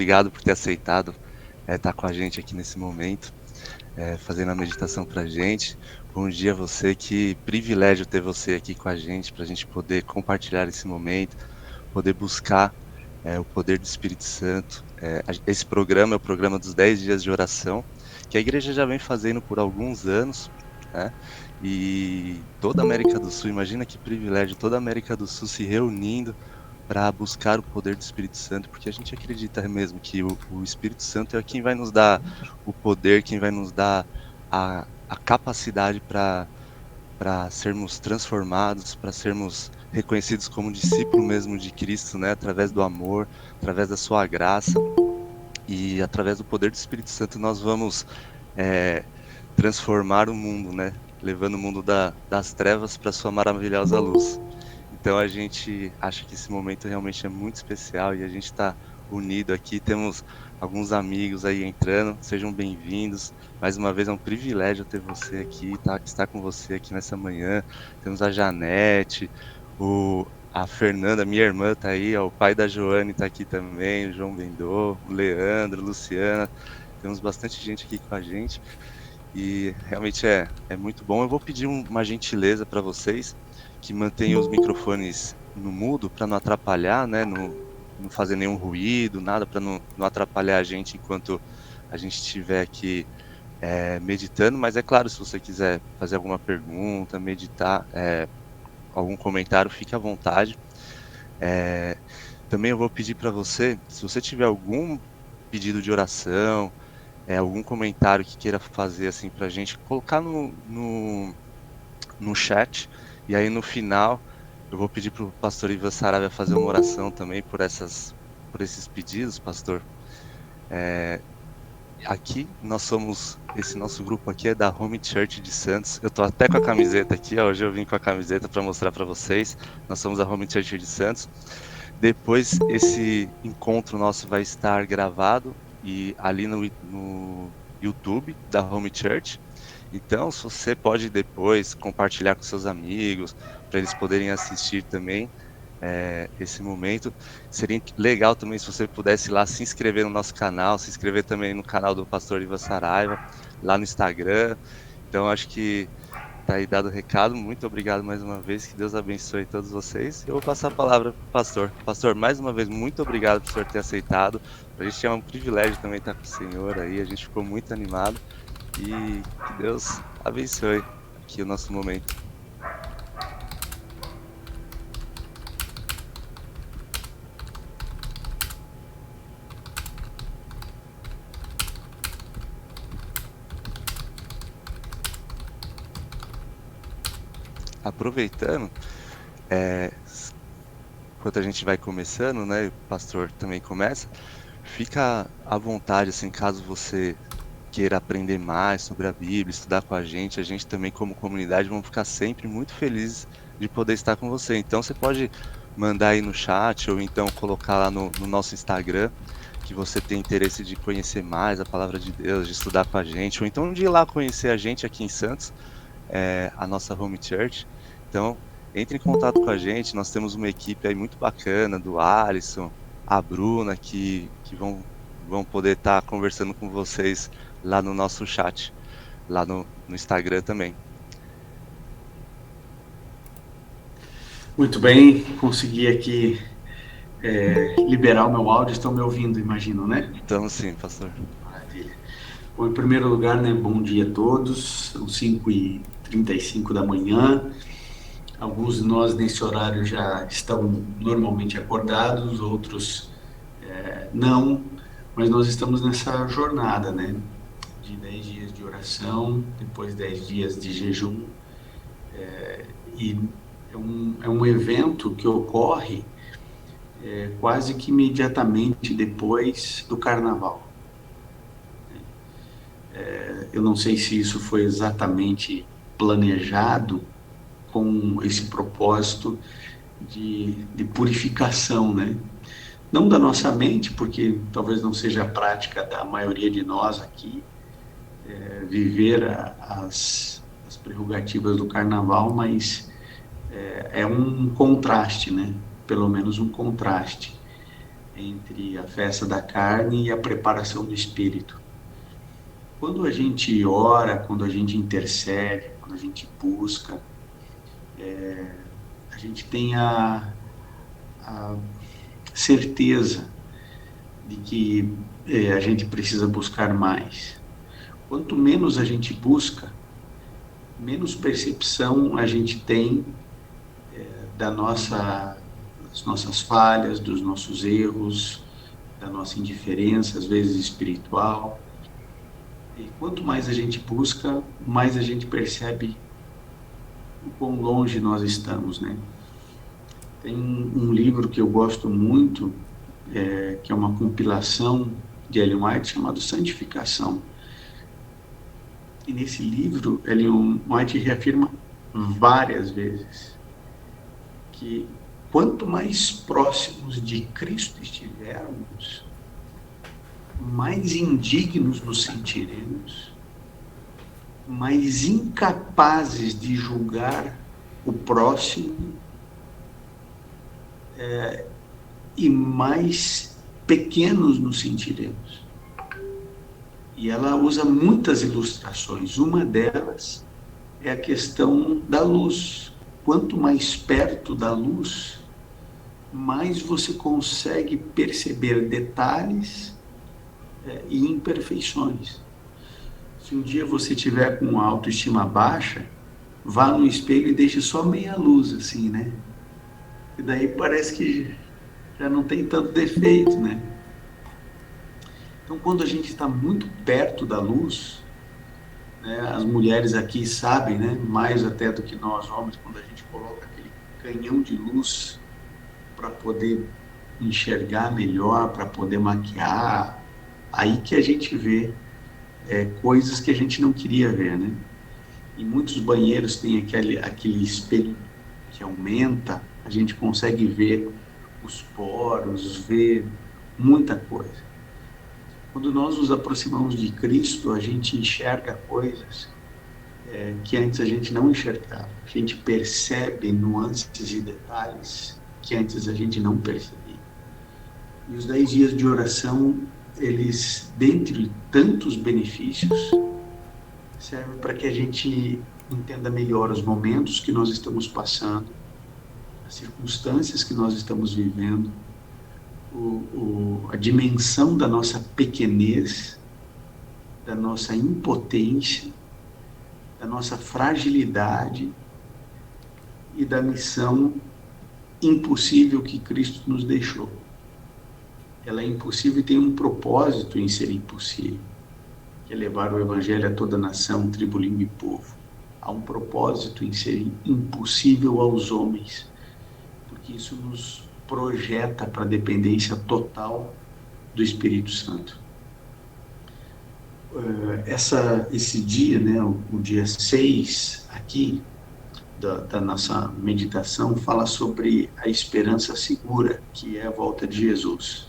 obrigado por ter aceitado estar com a gente aqui nesse momento, fazendo a meditação para a gente. Bom dia a você, que privilégio ter você aqui com a gente, para a gente poder compartilhar esse momento, poder buscar o poder do Espírito Santo. Esse programa é o programa dos 10 dias de oração, que a igreja já vem fazendo por alguns anos, né? E toda a América do Sul, imagina que privilégio, toda a América do Sul se reunindo para buscar o poder do Espírito Santo, porque a gente acredita mesmo que o Espírito Santo é quem vai nos dar o poder, quem vai nos dar a capacidade para sermos transformados, para sermos reconhecidos como discípulo mesmo de Cristo, né? Através do amor, através da sua graça e através do poder do Espírito Santo nós vamos é, transformar o mundo, né? Levando o mundo das trevas para sua maravilhosa luz. Então a gente acha que esse momento realmente é muito especial e a gente está unido aqui. Temos alguns amigos aí entrando, sejam bem-vindos. Mais uma vez é um privilégio ter você aqui, estar com você aqui nessa manhã. Temos a Janete, a Fernanda, minha irmã, está aí, ó, o pai da Joane está aqui também, o João Bendô, o Leandro, Luciana. Temos bastante gente aqui com a gente e realmente é muito bom. Eu vou pedir uma gentileza para vocês que mantenham os microfones no mudo para não atrapalhar, né? Não fazer nenhum ruído, nada para não atrapalhar a gente enquanto a gente estiver aqui meditando. Mas é claro, se você quiser fazer alguma pergunta, meditar, algum comentário, fique à vontade. Também eu vou pedir para você, se você tiver algum pedido de oração, algum comentário que queira fazer assim para a gente, colocar no chat. E aí no final eu vou pedir para o pastor Ivan Saravia fazer uma oração também por esses pedidos, pastor. Aqui nós somos, esse nosso grupo aqui é da Home Church de Santos. Eu tô até com a camiseta aqui, ó, hoje eu vim com a camiseta para mostrar para vocês. Nós somos a Home Church de Santos. Depois esse encontro nosso vai estar gravado e ali no YouTube da Home Church. Então, se você pode depois compartilhar com seus amigos, para eles poderem assistir também esse momento. Seria legal também se você pudesse ir lá se inscrever no nosso canal, se inscrever também no canal do pastor Ivan Saraiva, lá no Instagram. Então, acho que tá aí dado o recado. Muito obrigado mais uma vez. Que Deus abençoe todos vocês. Eu vou passar a palavra para o pastor. Pastor, mais uma vez, muito obrigado por o senhor ter aceitado. A gente é um privilégio também estar com o senhor aí. A gente ficou muito animado. E que Deus abençoe aqui o nosso momento. Aproveitando, enquanto a gente vai começando, né, o pastor também começa, fica à vontade, assim, caso você queira aprender mais sobre a Bíblia, estudar com a gente também como comunidade vamos ficar sempre muito felizes de poder estar com você. Então você pode mandar aí no chat ou então colocar lá no nosso Instagram que você tem interesse de conhecer mais a palavra de Deus, de estudar com a gente, ou então de ir lá conhecer a gente aqui em Santos, a nossa home church. Então, entre em contato com a gente, nós temos uma equipe aí muito bacana, do Alisson, a Bruna, que vão poder estar conversando com vocês lá no nosso chat, lá no Instagram também. Muito bem, consegui aqui liberar o meu áudio, estão me ouvindo, imagino, né? Então, sim, pastor. Maravilha. Bom, em primeiro lugar, né, bom dia a todos, são 5h35 da manhã, alguns de nós nesse horário já estão normalmente acordados, outros não, mas nós estamos nessa jornada, né, de 10 dias de oração, depois 10 dias de jejum, e é um evento que ocorre quase que imediatamente depois do carnaval. Eu não sei se isso foi exatamente planejado com esse propósito de purificação, né? Não da nossa mente, porque talvez não seja a prática da maioria de nós aqui, viver as prerrogativas do carnaval, mas é um contraste, né? Pelo menos um contraste. entre a festa da carne e a preparação do espírito. Quando a gente ora, quando a gente intercede, quando a gente busca, a gente tem a certeza de que a gente precisa buscar mais. Quanto menos a gente busca, menos percepção a gente tem das nossas falhas, dos nossos erros, da nossa indiferença, às vezes espiritual. E quanto mais a gente busca, mais a gente percebe o quão longe nós estamos, né? Tem um livro que eu gosto muito, que é uma compilação de Ellen White, chamado Santificação. E nesse livro, Ellen White reafirma várias vezes que quanto mais próximos de Cristo estivermos, mais indignos nos sentiremos, mais incapazes de julgar o próximo, e mais pequenos nos sentiremos. E ela usa muitas ilustrações. Uma delas é a questão da luz. Quanto mais perto da luz, mais você consegue perceber detalhes e imperfeições. Se um dia você tiver com a autoestima baixa, vá no espelho e deixe só meia luz, assim, né? E daí parece que já não tem tanto defeito, né? Então, quando a gente está muito perto da luz, né, as mulheres aqui sabem, né, mais até do que nós homens, quando a gente coloca aquele canhão de luz para poder enxergar melhor, para poder maquiar, aí que a gente vê coisas que a gente não queria ver, né? Em muitos banheiros tem aquele espelho que aumenta, a gente consegue ver os poros, ver muita coisa. Quando nós nos aproximamos de Cristo, a gente enxerga coisas que antes a gente não enxergava. A gente percebe nuances e detalhes que antes a gente não percebia. E os 10 dias de oração, eles, dentre tantos benefícios, servem para que a gente entenda melhor os momentos que nós estamos passando, as circunstâncias que nós estamos vivendo, a dimensão da nossa pequenez, da nossa impotência, da nossa fragilidade e da missão impossível que Cristo nos deixou. Ela é impossível e tem um propósito em ser impossível, que é levar o Evangelho a toda nação, tribo, língua e povo. Há um propósito em ser impossível aos homens, porque isso nos projeta para a dependência total do Espírito Santo. Esse dia, né, o dia 6 aqui da nossa meditação, fala sobre a esperança segura, que é a volta de Jesus.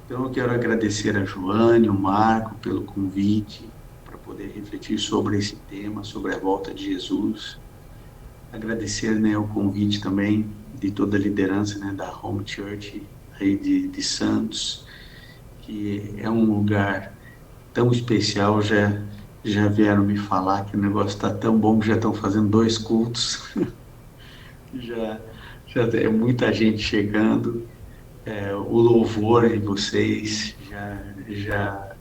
Então eu quero agradecer a Joane, o Marco, pelo convite para poder refletir sobre esse tema, sobre a volta de Jesus. Agradecer, né, o convite também de toda a liderança, né, da Home Church aí de Santos, que é um lugar tão especial. Já vieram me falar que o negócio está tão bom que já estão fazendo 2 cultos. já é muita gente chegando. O louvor de vocês já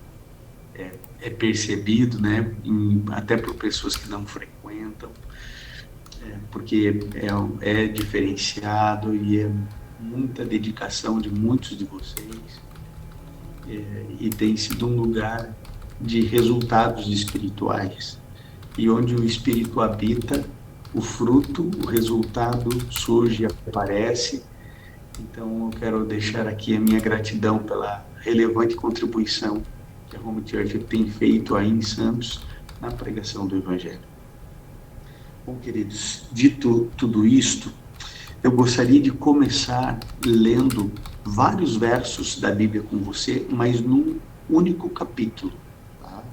é percebido, né, até por pessoas que não frequentam, porque é diferenciado e é muita dedicação de muitos de vocês, e tem sido um lugar de resultados espirituais, e onde o Espírito habita, o fruto, o resultado surge e aparece. Então eu quero deixar aqui a minha gratidão pela relevante contribuição que a Home Church tem feito aí em Santos na pregação do Evangelho. Bom, queridos, dito tudo isto, eu gostaria de começar lendo vários versos da Bíblia com você, mas num único capítulo. Tá?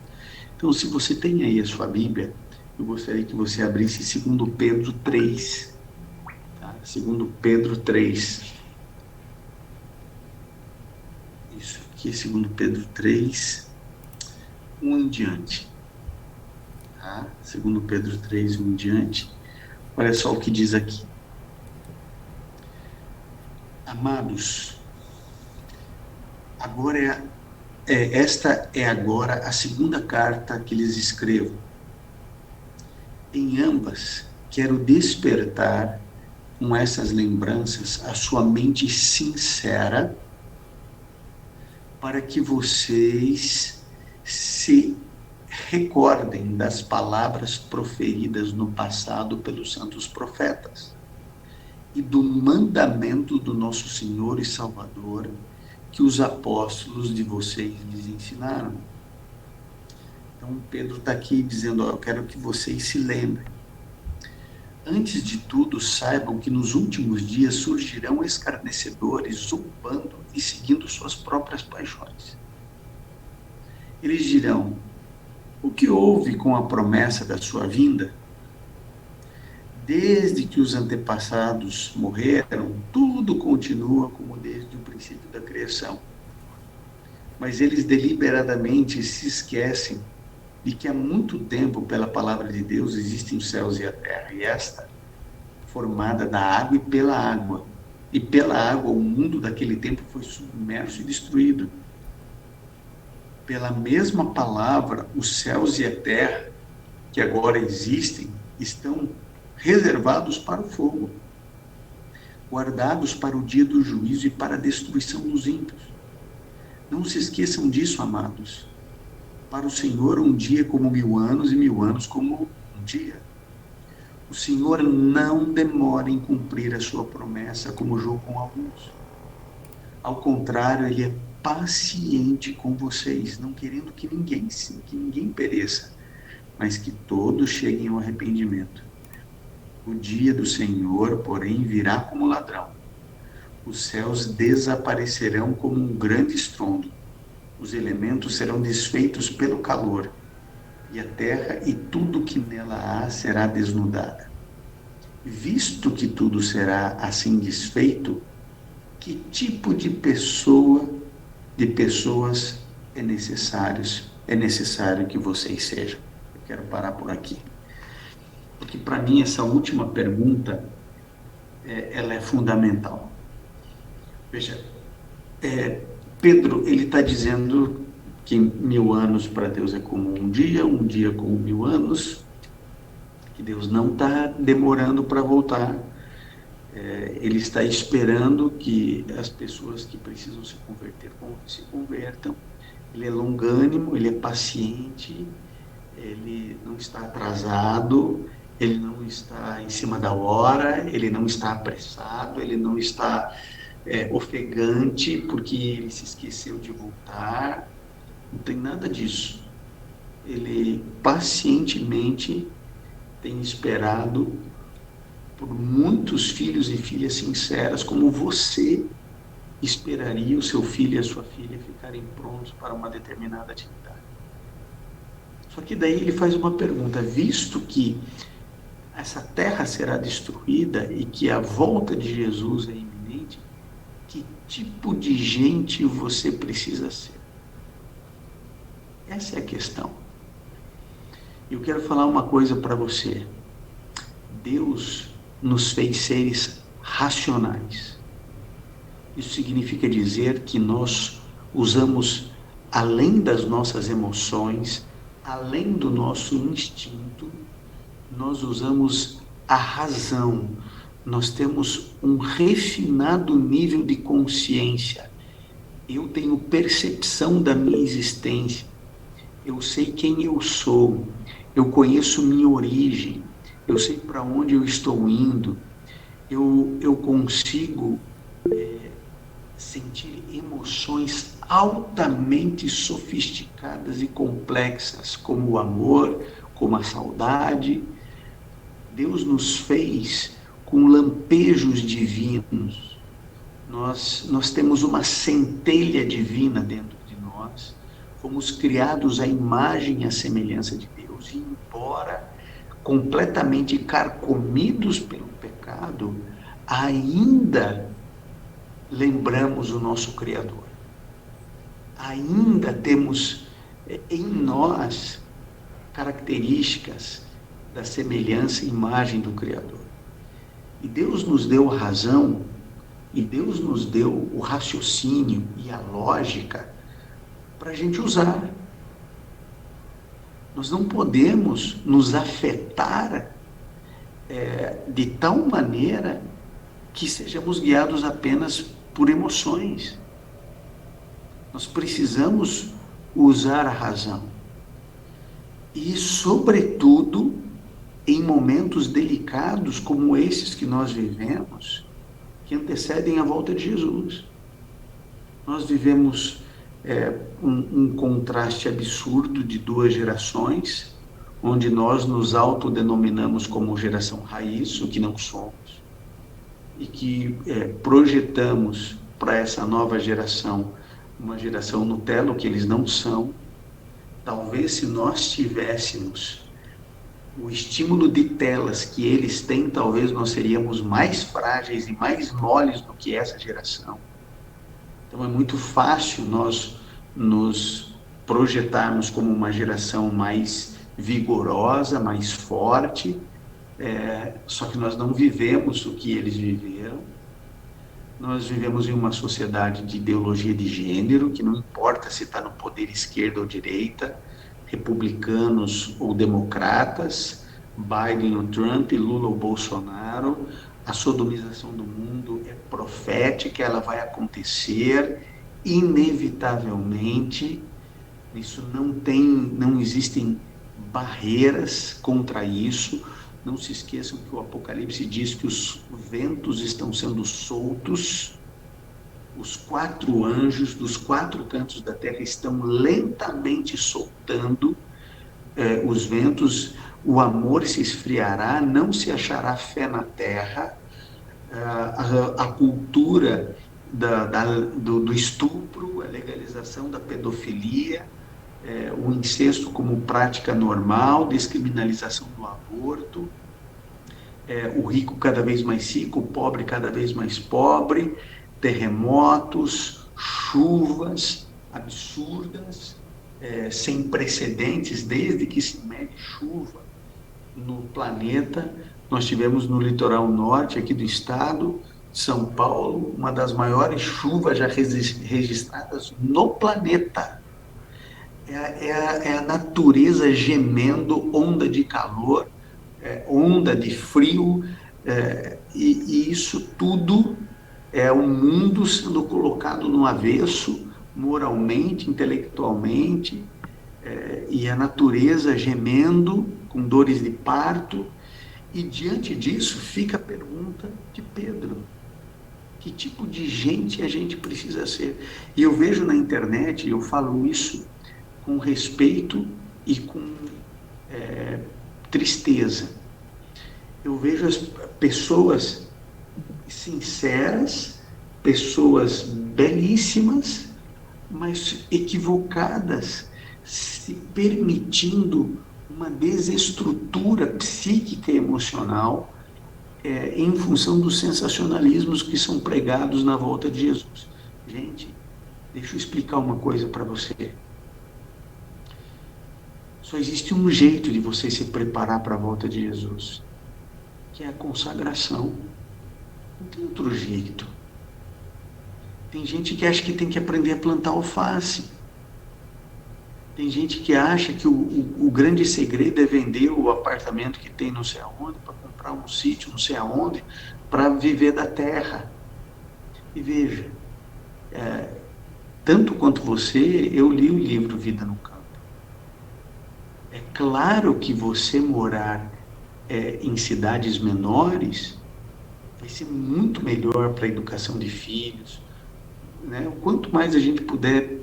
Então, se você tem aí a sua Bíblia, eu gostaria que você abrisse 2 Pedro 3. Tá? 2 Pedro 3. aqui, 2 Pedro 3, 1 em diante. Tá? 2 Pedro 3, 1 em diante. Olha só o que diz aqui. Amados, esta é agora a segunda carta que lhes escrevo. Em ambas, quero despertar com essas lembranças a sua mente sincera, para que vocês se recordem das palavras proferidas no passado pelos santos profetas e do mandamento do nosso Senhor e Salvador que os apóstolos de vocês lhes ensinaram. Então, Pedro está aqui dizendo, eu quero que vocês se lembrem. Antes de tudo, saibam que nos últimos dias surgirão escarnecedores, zombando e seguindo suas próprias paixões. Eles dirão, o que houve com a promessa da sua vinda? Desde que os antepassados morreram, tudo continua como desde o princípio da criação. Mas eles deliberadamente se esquecem de que há muito tempo, pela palavra de Deus, existem os céus e a terra, e esta, formada da água e pela água. E pela água, o mundo daquele tempo foi submerso e destruído. Pela mesma palavra, os céus e a terra, que agora existem, estão reservados para o fogo, guardados para o dia do juízo e para a destruição dos ímpios. Não se esqueçam disso, amados. Para o Senhor, um dia é como 1000 anos, e 1000 anos como um dia. O Senhor não demora em cumprir a sua promessa, como julgam alguns. Ao contrário, Ele é paciente com vocês, não querendo que ninguém pereça, mas que todos cheguem ao arrependimento. O dia do Senhor, porém, virá como ladrão. Os céus desaparecerão como um grande estrondo. Os elementos serão desfeitos pelo calor, e a terra e tudo que nela há será desnudada. Visto que tudo será assim desfeito, que tipo de pessoas é necessário que vocês sejam? Eu quero parar por aqui. Porque para mim essa última pergunta, ela é fundamental. Veja, Pedro, ele está dizendo que 1000 anos para Deus é como um dia como 1000 anos, que Deus não está demorando para voltar. Ele está esperando que as pessoas que precisam se converter se convertam. Ele é longânimo, ele é paciente, ele não está atrasado, ele não está em cima da hora, ele não está apressado, ele não está ofegante porque ele se esqueceu de voltar. Não tem nada disso. Ele pacientemente tem esperado por muitos filhos e filhas sinceras, como você esperaria o seu filho e a sua filha ficarem prontos para uma determinada atividade. Só que daí ele faz uma pergunta, visto que essa terra será destruída e que a volta de Jesus é iminente, que tipo de gente você precisa ser? Essa é a questão. Eu quero falar uma coisa para você. Deus nos fez seres racionais. Isso significa dizer que nós usamos, além das nossas emoções, além do nosso instinto, nós usamos a razão. Nós temos um refinado nível de consciência. Eu tenho percepção da minha existência. Eu sei quem eu sou. Eu conheço minha origem. Eu sei para onde eu estou indo. Eu consigo sentir emoções altamente sofisticadas e complexas, como o amor, como a saudade. Deus nos fez com lampejos divinos. Nós temos uma centelha divina dentro de nós. Fomos criados à imagem e à semelhança de Deus. E embora completamente carcomidos pelo pecado, ainda lembramos o nosso Criador. ainda temos em nós características da semelhança e imagem do Criador. E Deus nos deu a razão, e Deus nos deu o raciocínio e a lógica para a gente usar. Nós não podemos nos afetar de tal maneira que sejamos guiados apenas por emoções. Nós precisamos usar a razão. E, sobretudo, em momentos delicados como esses que nós vivemos, que antecedem a volta de Jesus. Nós vivemos um contraste absurdo de duas gerações, onde nós nos autodenominamos como geração raiz, o que não somos, e que projetamos para essa nova geração uma geração Nutella, o que eles não são. Talvez se nós tivéssemos o estímulo de telas que eles têm, talvez nós seríamos mais frágeis e mais moles do que essa geração. Então é muito fácil nós nos projetarmos como uma geração mais vigorosa, mais forte, só que nós não vivemos o que eles viveram. Nós vivemos em uma sociedade de ideologia de gênero, que não importa se está no poder esquerda ou direita, republicanos ou democratas, Biden ou Trump, Lula ou Bolsonaro, a sodomização do mundo é profética, ela vai acontecer inevitavelmente. Isso não existem barreiras contra isso. Não se esqueçam que o Apocalipse diz que os ventos estão sendo soltos, os 4 anjos dos 4 cantos da terra estão lentamente soltando os ventos, o amor se esfriará, não se achará fé na terra, a cultura do estupro, a legalização da pedofilia, o incesto como prática normal, descriminalização do aborto, o rico cada vez mais rico, o pobre cada vez mais pobre, terremotos, chuvas absurdas, sem precedentes, desde que se mede chuva no planeta. Nós tivemos no litoral norte aqui do estado, São Paulo, uma das maiores chuvas já registradas no planeta. É a natureza gemendo, onda de calor, onda de frio, e isso tudo é o mundo sendo colocado no avesso, moralmente, intelectualmente, e a natureza gemendo, com dores de parto. E diante disso fica a pergunta de Pedro: que tipo de gente a gente precisa ser? E eu vejo na internet, e eu falo isso com respeito e com tristeza, eu vejo as pessoas sinceras, pessoas belíssimas, mas equivocadas, se permitindo uma desestrutura psíquica e emocional em função dos sensacionalismos que são pregados na volta de Jesus. Gente, deixa eu explicar uma coisa para você. Só existe um jeito de você se preparar para a volta de Jesus, que é a consagração. Não tem outro jeito. Tem gente que acha que tem que aprender a plantar alface. Tem gente que acha que o grande segredo é vender o apartamento que tem não sei aonde, para comprar um sítio não sei aonde, para viver da terra. E veja, tanto quanto você, eu li o livro Vida no Campo. É claro que você morar em cidades menores vai ser muito melhor para a educação de filhos, né? Quanto mais a gente puder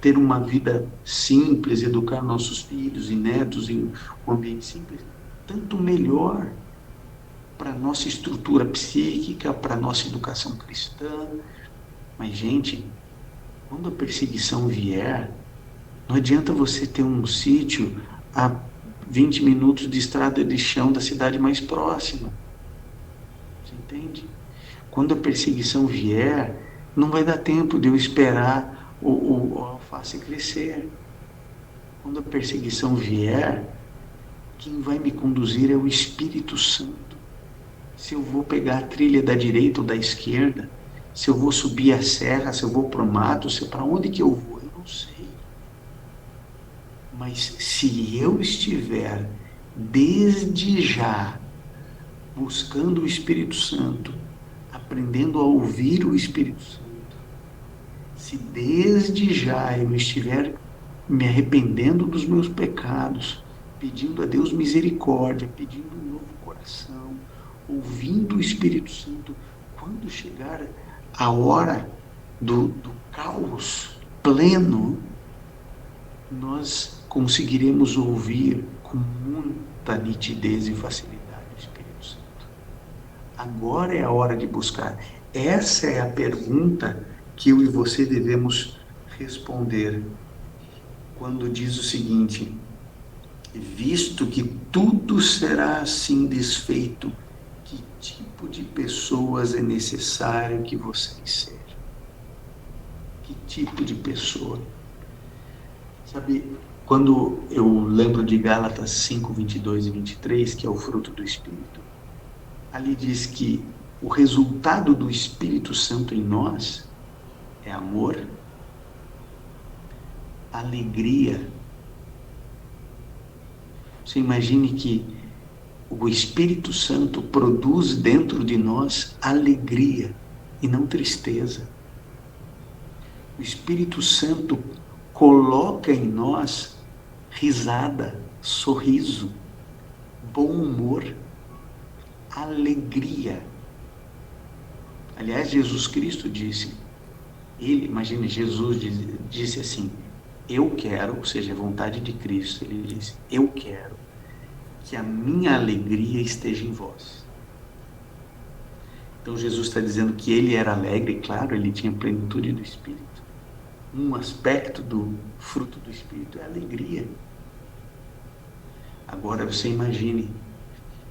ter uma vida simples, educar nossos filhos e netos em um ambiente simples, tanto melhor para a nossa estrutura psíquica, para a nossa educação cristã. Mas, gente, quando a perseguição vier, não adianta você ter um sítio a 20 minutos de estrada de chão da cidade mais próxima. Você entende? Quando a perseguição vier, não vai dar tempo de eu esperar o face crescer. Quando a perseguição vier, quem vai me conduzir é o Espírito Santo. Se eu vou pegar a trilha da direita ou da esquerda, se eu vou subir a serra, se eu vou para o mato, se para onde que eu vou, eu não sei. Mas se eu estiver desde já buscando o Espírito Santo, aprendendo a ouvir o Espírito Santo, se desde já eu estiver me arrependendo dos meus pecados, pedindo a Deus misericórdia, pedindo um novo coração, ouvindo o Espírito Santo, quando chegar a hora do caos pleno, nós conseguiremos ouvir com muita nitidez e facilidade o Espírito Santo. Agora é a hora de buscar. Essa é a pergunta que eu e você devemos responder quando diz o seguinte: visto que tudo será assim desfeito, que tipo de pessoas é necessário que vocês sejam? Que tipo de pessoa? Sabe, quando eu lembro de Gálatas 5, 22 e 23, que é o fruto do Espírito, ali diz que o resultado do Espírito Santo em nós é amor, alegria. Você imagine que o Espírito Santo produz dentro de nós alegria e não tristeza. O Espírito Santo coloca em nós risada, sorriso, bom humor, alegria. Aliás, Jesus Cristo disse, imagine, Jesus disse assim: eu quero, ou seja, a vontade de Cristo, ele disse, eu quero que a minha alegria esteja em vós. Então Jesus está dizendo que ele era alegre, claro, ele tinha plenitude do Espírito. Um aspecto do fruto do Espírito é a alegria. Agora você imagine,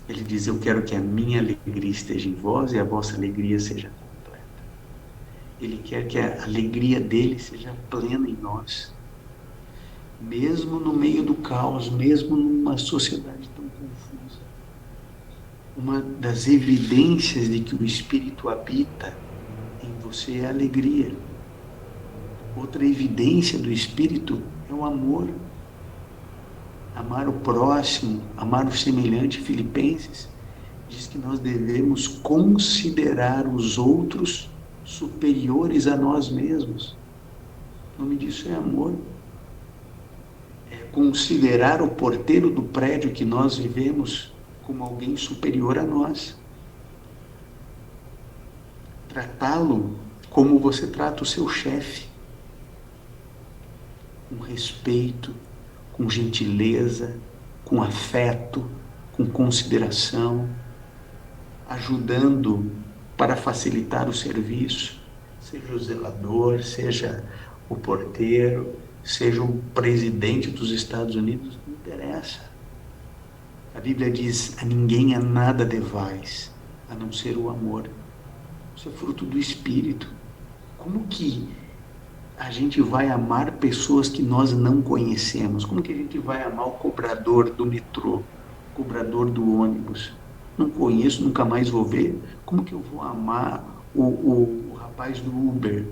ele diz, eu quero que a minha alegria esteja em vós e a vossa alegria seja completa. Ele quer que a alegria dele seja plena em nós. Mesmo no meio do caos, mesmo numa sociedade tão confusa. Uma das evidências de que o Espírito habita em você é a alegria. Outra evidência do Espírito é o amor. Amar o próximo, amar o semelhante. Filipenses diz que nós devemos considerar os outros superiores a nós mesmos. O nome disso é amor. É considerar o porteiro do prédio que nós vivemos como alguém superior a nós. Tratá-lo como você trata o seu chefe. Com respeito, com gentileza, com afeto, com consideração, ajudando para facilitar o serviço, seja o zelador, seja o porteiro, seja o presidente dos Estados Unidos, não interessa. A Bíblia diz, a ninguém a nada devais, a não ser o amor. Isso é fruto do Espírito. Como que a gente vai amar pessoas que nós não conhecemos? Como que a gente vai amar o cobrador do metrô, o cobrador do ônibus? Não conheço, nunca mais vou ver. Como que eu vou amar o rapaz do Uber?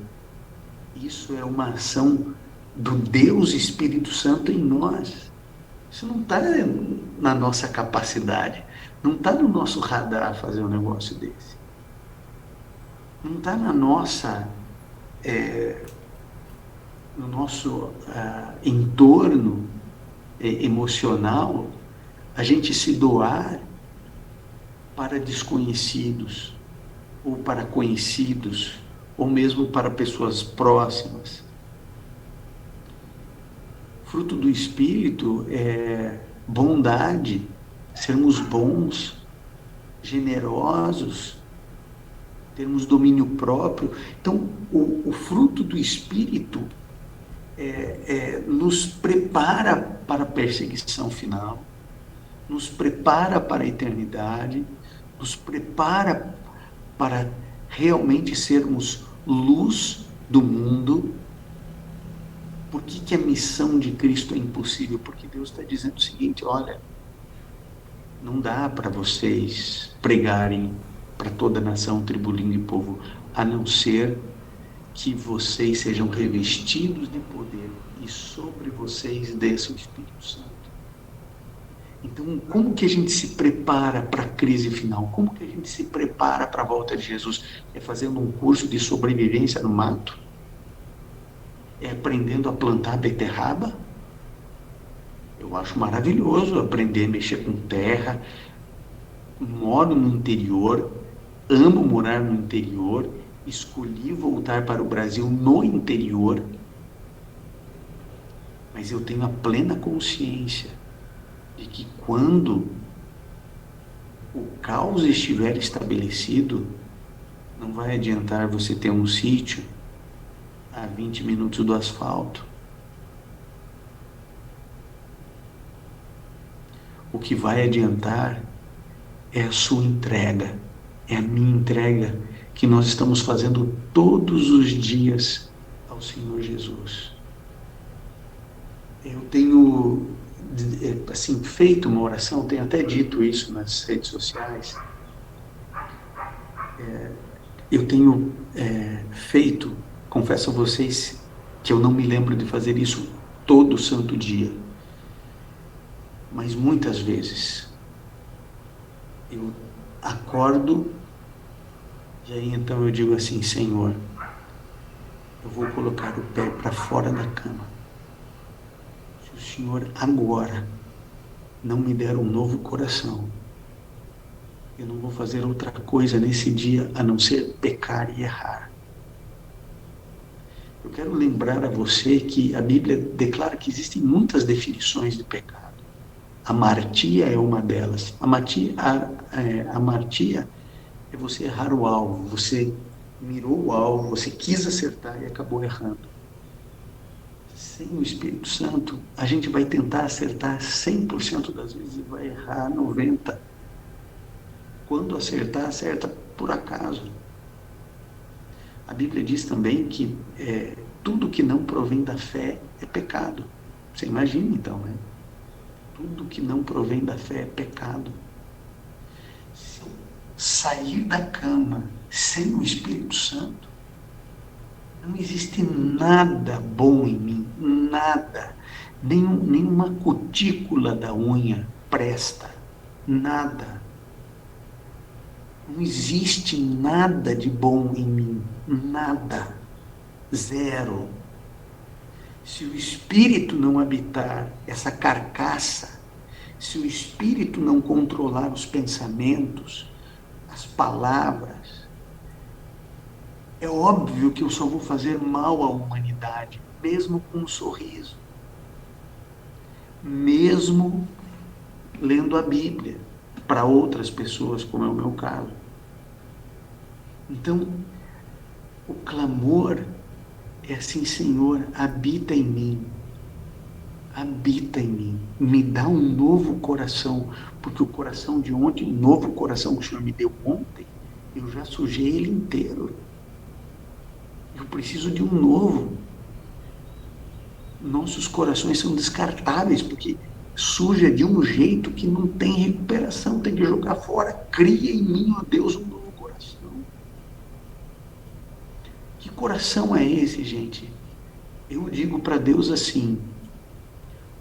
Isso é uma ação do Deus Espírito Santo em nós. Isso não está na nossa capacidade, não está no nosso radar fazer um negócio desse. Não está na nossa... no nosso entorno emocional, a gente se doar para desconhecidos, ou para conhecidos, ou mesmo para pessoas próximas. Fruto do Espírito é bondade, sermos bons, generosos, termos domínio próprio. Então, o fruto do Espírito nos prepara para a perseguição final, nos prepara para a eternidade, nos prepara para realmente sermos luz do mundo. Por que a missão de Cristo é impossível? Porque Deus está dizendo o seguinte: olha, não dá para vocês pregarem para toda nação, tribo, língua e povo, a não ser que vocês sejam revestidos de poder e sobre vocês desça o Espírito Santo. Então, como que a gente se prepara para a crise final? Como que a gente se prepara para a volta de Jesus? É fazendo um curso de sobrevivência no mato? É aprendendo a plantar beterraba? Eu acho maravilhoso aprender a mexer com terra. Moro no interior, amo morar no interior, escolhi voltar para o Brasil no interior, mas eu tenho a plena consciência de que quando o caos estiver estabelecido, não vai adiantar você ter um sítio a 20 minutos do asfalto. O que vai adiantar é a sua entrega, é a minha entrega que nós estamos fazendo todos os dias ao Senhor Jesus. Eu tenho assim, feito uma oração, tenho até dito isso nas redes sociais. Eu tenho feito, confesso a vocês, que eu não me lembro de fazer isso todo santo dia, mas muitas vezes eu acordo e aí então eu digo assim: Senhor, eu vou colocar o pé para fora da cama. Se o Senhor agora não me der um novo coração, eu não vou fazer outra coisa nesse dia a não ser pecar e errar. Eu quero lembrar a você que a Bíblia declara que existem muitas definições de pecado. A amartia é uma delas. A amartia é você errar o alvo, você mirou o alvo, você quis acertar e acabou errando. Sem o Espírito Santo, a gente vai tentar acertar 100% das vezes e vai errar 90%. Quando acertar, acerta por acaso. A Bíblia diz também que tudo que não provém da fé é pecado. Você imagina então, né? Tudo que não provém da fé é pecado. Se eu sair da cama sem o Espírito Santo, não existe nada bom em mim, nada. Nenhuma cutícula da unha presta, nada. Não existe nada de bom em mim, nada, zero. Se o Espírito não habitar essa carcaça, se o Espírito não controlar os pensamentos, as palavras, é óbvio que eu só vou fazer mal à humanidade, mesmo com um sorriso, mesmo lendo a Bíblia para outras pessoas, como é o meu caso. Então, o clamor é assim: Senhor, habita em mim, me dá um novo coração, porque o coração de ontem, o novo coração que o Senhor me deu ontem, eu já sujei ele inteiro. Eu preciso de um novo. Nossos corações são descartáveis, porque suja de um jeito que não tem recuperação, tem que jogar fora. Cria em mim, ó Deus, um novo coração. Que coração é esse, gente? Eu digo para Deus assim: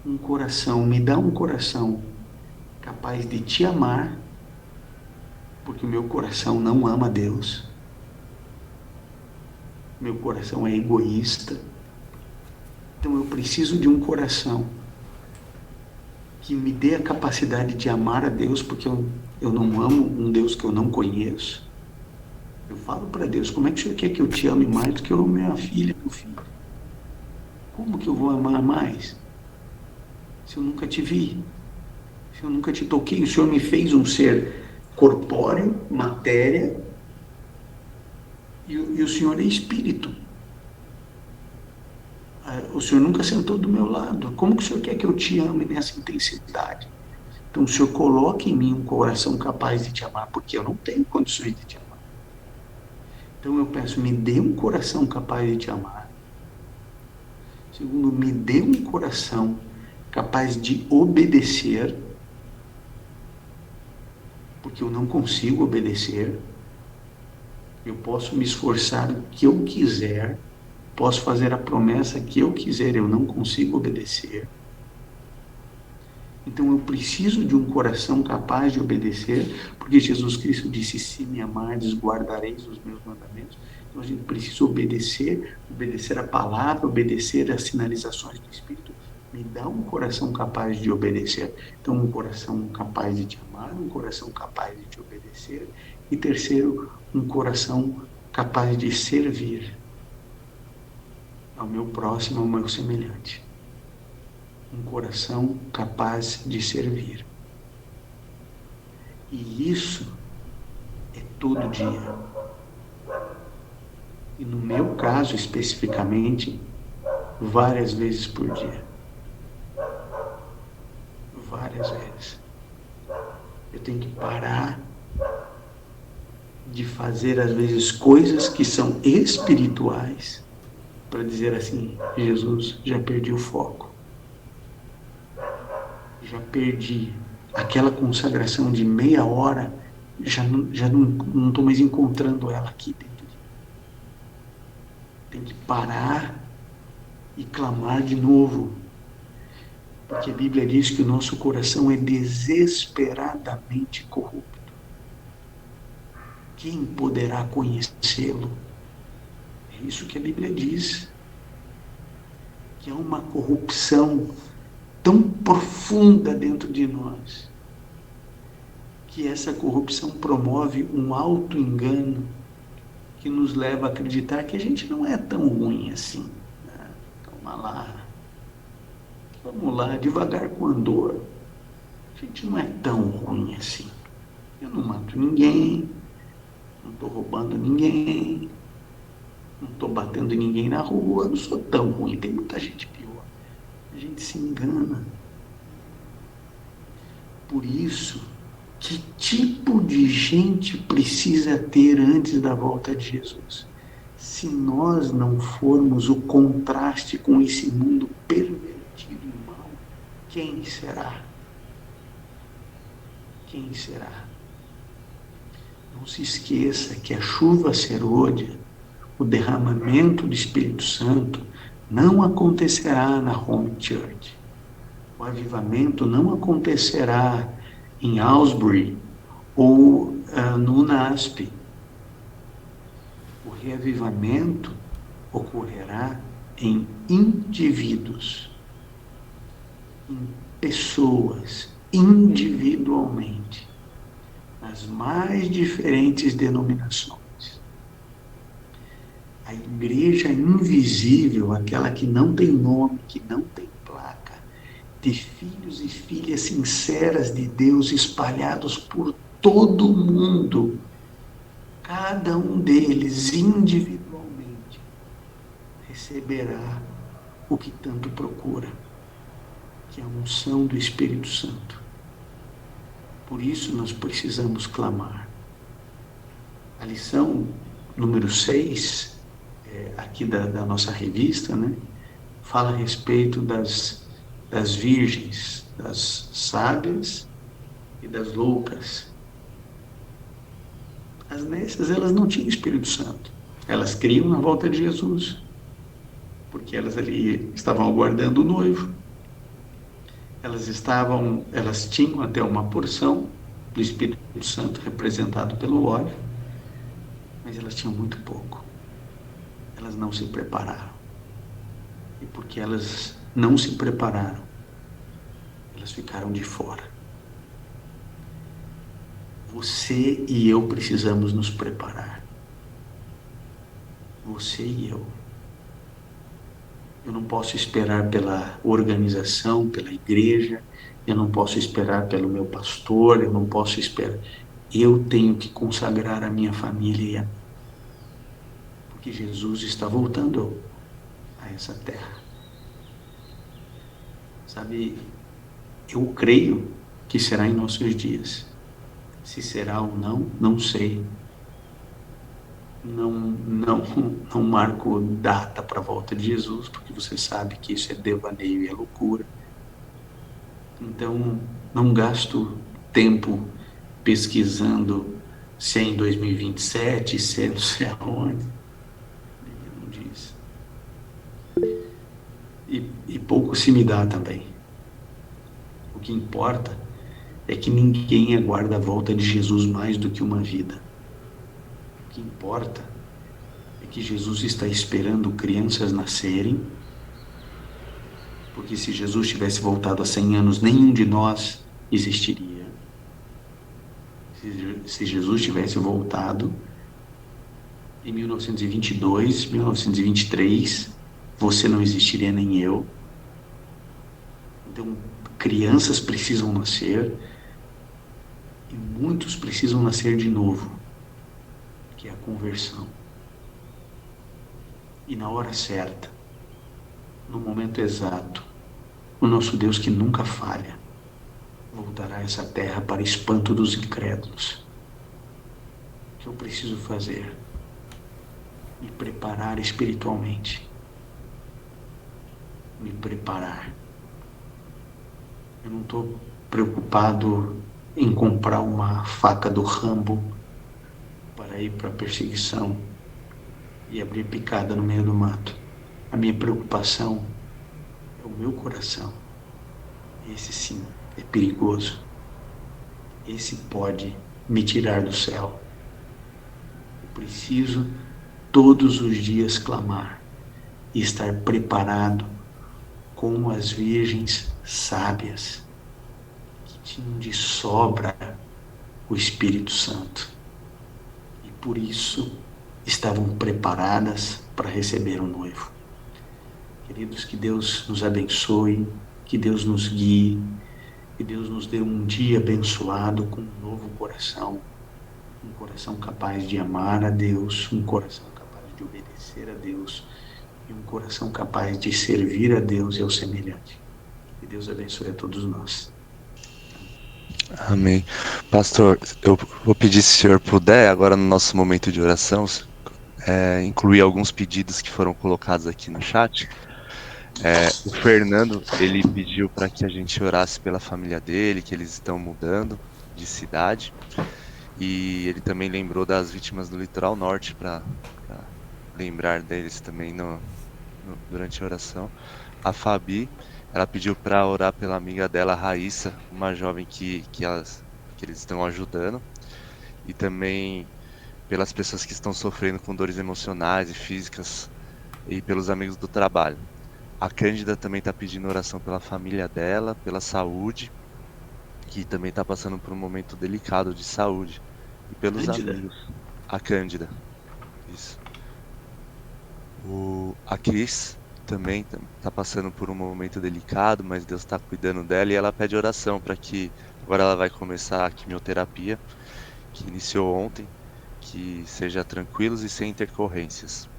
um coração, me dá um coração capaz de te amar, porque o meu coração não ama Deus. Meu coração é egoísta. Então eu preciso de um coração que me dê a capacidade de amar a Deus, porque eu não amo um Deus que eu não conheço. Eu falo para Deus: como é que o Senhor quer que eu te ame mais do que eu amo minha filha, meu filho? Como que eu vou amar mais? Se eu nunca te vi, se eu nunca te toquei, o Senhor me fez um ser corpóreo, matéria, e o Senhor é espírito. O Senhor nunca sentou do meu lado. Como que o Senhor quer que eu te ame nessa intensidade? Então o Senhor coloque em mim um coração capaz de te amar, porque eu não tenho condições de te amar. Então eu peço: me dê um coração capaz de te amar. Segundo, me dê um coração capaz de obedecer, porque eu não consigo obedecer. Eu posso me esforçar o que eu quiser, posso fazer a promessa que eu quiser, eu não consigo obedecer. Então eu preciso de um coração capaz de obedecer, porque Jesus Cristo disse: se me amardes, guardareis os meus mandamentos. Então a gente precisa obedecer a palavra, obedecer as sinalizações do Espírito. Me dá um coração capaz de obedecer. Então, um coração capaz de te amar, um coração capaz de te obedecer. E terceiro, um coração capaz de servir ao meu próximo, ao meu semelhante. Um coração capaz de servir. E isso é todo dia. E no meu caso, especificamente, várias vezes por dia. Várias vezes. Eu tenho que parar de fazer, às vezes, coisas que são espirituais para dizer assim: Jesus, já perdi o foco. Já perdi aquela consagração de meia hora, já não estou mais encontrando ela aqui dentro de mim. Tem que parar e clamar de novo, porque a Bíblia diz que o nosso coração é desesperadamente corrupto. Quem poderá conhecê-lo? É isso que a Bíblia diz, que há uma corrupção tão profunda dentro de nós, que essa corrupção promove um auto-engano que nos leva a acreditar que a gente não é tão ruim assim. Calma lá. Vamos lá, devagar com a dor. A gente não é tão ruim assim. Eu não mato ninguém, não estou roubando ninguém, não estou batendo ninguém na rua, não sou tão ruim, tem muita gente pior. A gente se engana. Por isso, que tipo de gente precisa ter antes da volta de Jesus? Se nós não formos o contraste com esse mundo pervertido e mau, quem será? Quem será? Não se esqueça que a chuva serôdia, o derramamento do Espírito Santo, não acontecerá na Home Church. O avivamento não acontecerá em Aylesbury ou no NASP. O reavivamento ocorrerá em indivíduos, em pessoas, individualmente, nas mais diferentes denominações. A igreja invisível, aquela que não tem nome, que não tem placa, de filhos e filhas sinceras de Deus espalhados por todo o mundo, cada um deles individualmente receberá o que tanto procura, que é a unção do Espírito Santo. Por isso nós precisamos clamar. A lição número 6, aqui da nossa revista, né, fala a respeito das virgens, das sábias e das loucas. As nécias, elas não tinham Espírito Santo. Elas criam na volta de Jesus, porque elas ali estavam aguardando o noivo. Elas tinham até uma porção do Espírito Santo representado pelo óleo, mas elas tinham muito pouco. Elas não se prepararam. E porque elas não se prepararam, elas ficaram de fora. Você e eu precisamos nos preparar. Você e eu. Eu não posso esperar pela organização, pela igreja, eu não posso esperar pelo meu pastor, eu não posso esperar. Eu tenho que consagrar a minha família, porque Jesus está voltando a essa terra. Sabe, eu creio que será em nossos dias. Se será ou não, não sei. não marco data para a volta de Jesus, porque você sabe que isso é devaneio e é loucura. Então, não gasto tempo pesquisando se é em 2027, se é não sei aonde. A Bíblia não diz. E pouco se me dá também. O que importa é que ninguém aguarda a volta de Jesus mais do que uma vida. O que importa é que Jesus está esperando crianças nascerem, porque se Jesus tivesse voltado há 100 anos, nenhum de nós existiria. Se Jesus tivesse voltado em 1922, 1923, você não existiria, nem eu. Então, crianças precisam nascer e muitos precisam nascer de novo, que é a conversão. E na hora certa, no momento exato, o nosso Deus que nunca falha, voltará a essa terra para espanto dos incrédulos. O que eu preciso fazer? Me preparar espiritualmente. Me preparar. Eu não estou preocupado em comprar uma faca do Rambo para ir para a perseguição e abrir picada no meio do mato. A minha preocupação é o meu coração. Esse sim é perigoso. Esse pode me tirar do céu. Eu preciso todos os dias clamar e estar preparado como as virgens sábias que tinham de sobra o Espírito Santo e por isso estavam preparadas para receber o noivo. Queridos, que Deus nos abençoe, que Deus nos guie, que Deus nos dê um dia abençoado com um novo coração, um coração capaz de amar a Deus, um coração capaz de obedecer a Deus e um coração capaz de servir a Deus e ao semelhante. Que Deus abençoe a todos nós. Amém. Pastor, eu vou pedir, se o senhor puder, agora no nosso momento de oração, incluir alguns pedidos que foram colocados aqui no chat. O Fernando, ele pediu para que a gente orasse pela família dele, que eles estão mudando de cidade. E ele também lembrou das vítimas do Litoral Norte, para lembrar deles também durante a oração. A Fabi, ela pediu para orar pela amiga dela, Raíssa, uma jovem que eles estão ajudando. E também pelas pessoas que estão sofrendo com dores emocionais e físicas e pelos amigos do trabalho. A Cândida também está pedindo oração pela família dela, pela saúde, que também está passando por um momento delicado de saúde. E pelos Cândida? amigos. A Cândida. Isso. A Cris também está passando por um momento delicado, mas Deus está cuidando dela e ela pede oração para que agora ela vai começar a quimioterapia, que iniciou ontem, que seja tranquilos e sem intercorrências.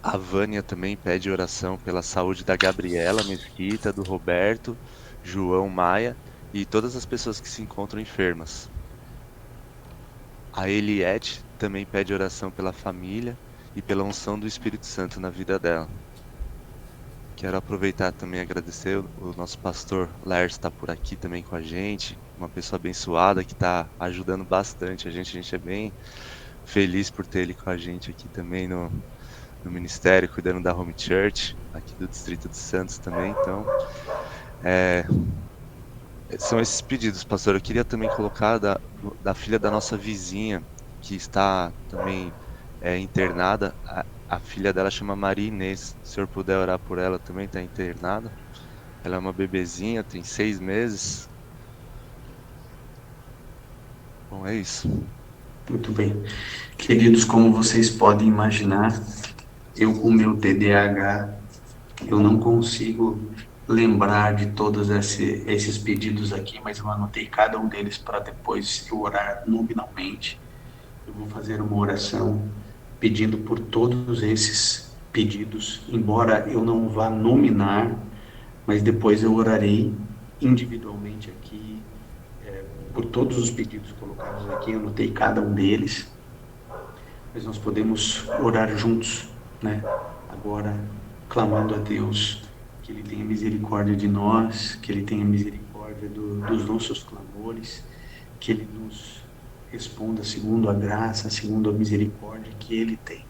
A Vânia também pede oração pela saúde da Gabriela Mesquita, do Roberto, João Maia e todas as pessoas que se encontram enfermas. A Eliette também pede oração pela família e pela unção do Espírito Santo na vida dela. Quero aproveitar também e agradecer o nosso pastor Lars, está por aqui também com a gente, uma pessoa abençoada que está ajudando bastante a gente é bem feliz por ter ele com a gente aqui também no ministério, cuidando da Home Church, aqui do Distrito de Santos também. Então, são esses pedidos, pastor. Eu queria também colocar da filha da nossa vizinha, que está também internada. A filha dela chama Maria Inês. Se o senhor puder orar por ela, também está internada. Ela é uma bebezinha, tem 6 meses. Bom, é isso. Muito bem. Queridos, como vocês podem imaginar, eu com o meu TDAH, eu não consigo lembrar de todos esses pedidos aqui, mas eu anotei cada um deles para depois eu orar nominalmente. Eu vou fazer uma oração pedindo por todos esses pedidos, embora eu não vá nominar, mas depois eu orarei individualmente aqui, por todos os pedidos colocados aqui, eu anotei cada um deles. mas nós podemos orar juntos, né? Agora, clamando a Deus que Ele tenha misericórdia de nós, que Ele tenha misericórdia dos nossos clamores, que Ele nos responda segundo a graça, segundo a misericórdia que Ele tem.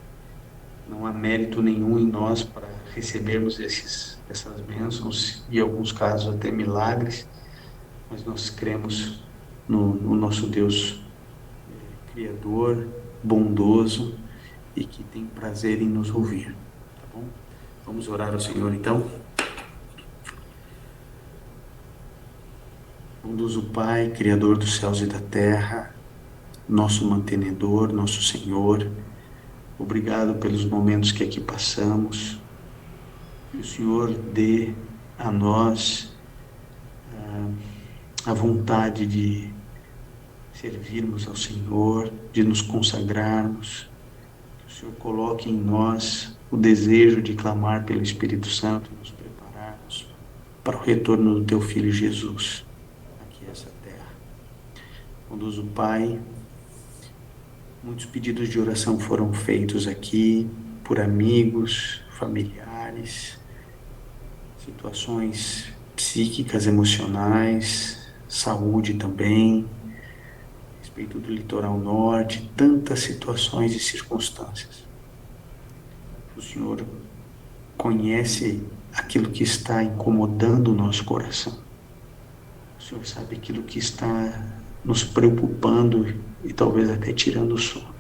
Não há mérito nenhum em nós para recebermos essas bênçãos e, em alguns casos, até milagres, mas nós cremos no nosso Deus Criador, bondoso e que tem prazer em nos ouvir, tá bom? Vamos orar ao Senhor, então. Bondoso Pai, Criador dos céus e da terra, nosso mantenedor, nosso Senhor, obrigado pelos momentos que aqui passamos. Que o Senhor dê a nós a vontade de servirmos ao Senhor, de nos consagrarmos. Que o Senhor coloque em nós o desejo de clamar pelo Espírito Santo, nos prepararmos para o retorno do Teu Filho Jesus aqui a essa terra. Bondoso Pai, muitos pedidos de oração foram feitos aqui por amigos, familiares, situações psíquicas, emocionais, saúde também, a respeito do litoral norte, tantas situações e circunstâncias. O Senhor conhece aquilo que está incomodando o nosso coração. O Senhor sabe aquilo que está nos preocupando e talvez até tirando o sono.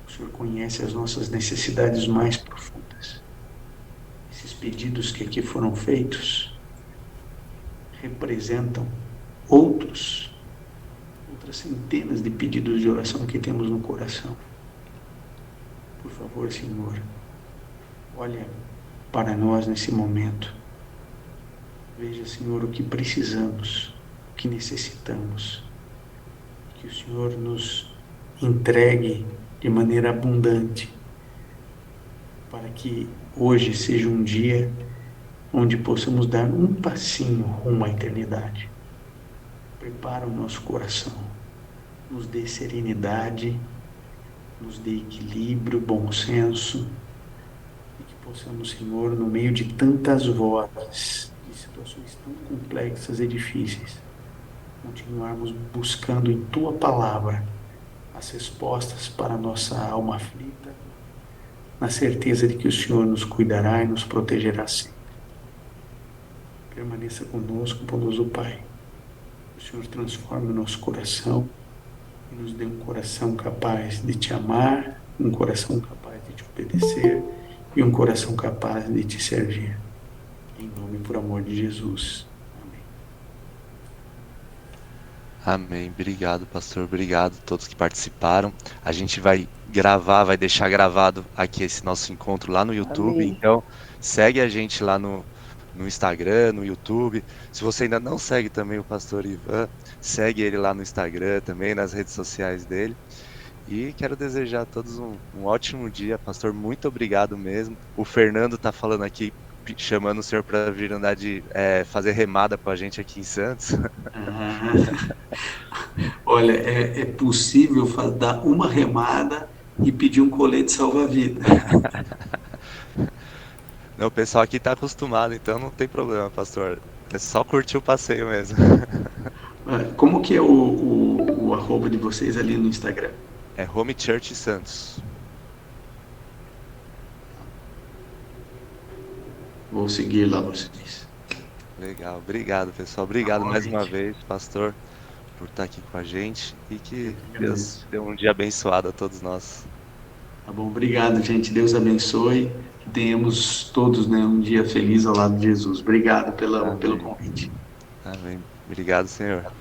O Senhor conhece as nossas necessidades mais profundas. Esses pedidos que aqui foram feitos representam outras centenas de pedidos de oração que temos no coração. Por favor, Senhor, olha para nós nesse momento. Veja, Senhor, o que precisamos, o que necessitamos. Que o Senhor nos entregue de maneira abundante, para que hoje seja um dia onde possamos dar um passinho rumo à eternidade. Prepara o nosso coração, nos dê serenidade, nos dê equilíbrio, bom senso, e que possamos, Senhor, no meio de tantas vozes, de situações tão complexas e difíceis, continuarmos buscando em Tua Palavra as respostas para a nossa alma aflita, na certeza de que o Senhor nos cuidará e nos protegerá sempre. Permaneça conosco, bondoso Pai. O Senhor transforme o nosso coração e nos dê um coração capaz de Te amar, um coração capaz de Te obedecer e um coração capaz de Te servir. Em nome e por amor de Jesus. Amém. Obrigado, pastor. Obrigado a todos que participaram. A gente vai deixar gravado aqui esse nosso encontro lá no YouTube. Amém. Então, segue a gente lá no Instagram, no YouTube. Se você ainda não segue também o pastor Ivan, segue ele lá no Instagram também, nas redes sociais dele. E quero desejar a todos um ótimo dia. Pastor, muito obrigado mesmo. O Fernando tá falando aqui, chamando o senhor para vir andar fazer remada com a gente aqui em Santos. Olha, é possível dar uma remada e pedir um colete salva-vida. Não, o pessoal aqui tá acostumado, então não tem problema, pastor. É só curtir o passeio mesmo. Como que é o arroba de vocês ali no Instagram? É Home Church Santos. Vou seguir lá vocês. Legal, obrigado, pessoal. Obrigado Tá bom, mais uma gente. vez, pastor, por estar aqui com a gente e que Deus dê um dia abençoado a todos nós. Tá bom, obrigado, gente. Deus abençoe. Que tenhamos todos, né, um dia feliz ao lado de Jesus. Obrigado pelo convite. Amém. Obrigado, Senhor.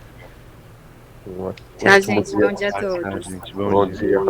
Tchau, gente. Bom dia a Tchau, todos. gente. Bom dia.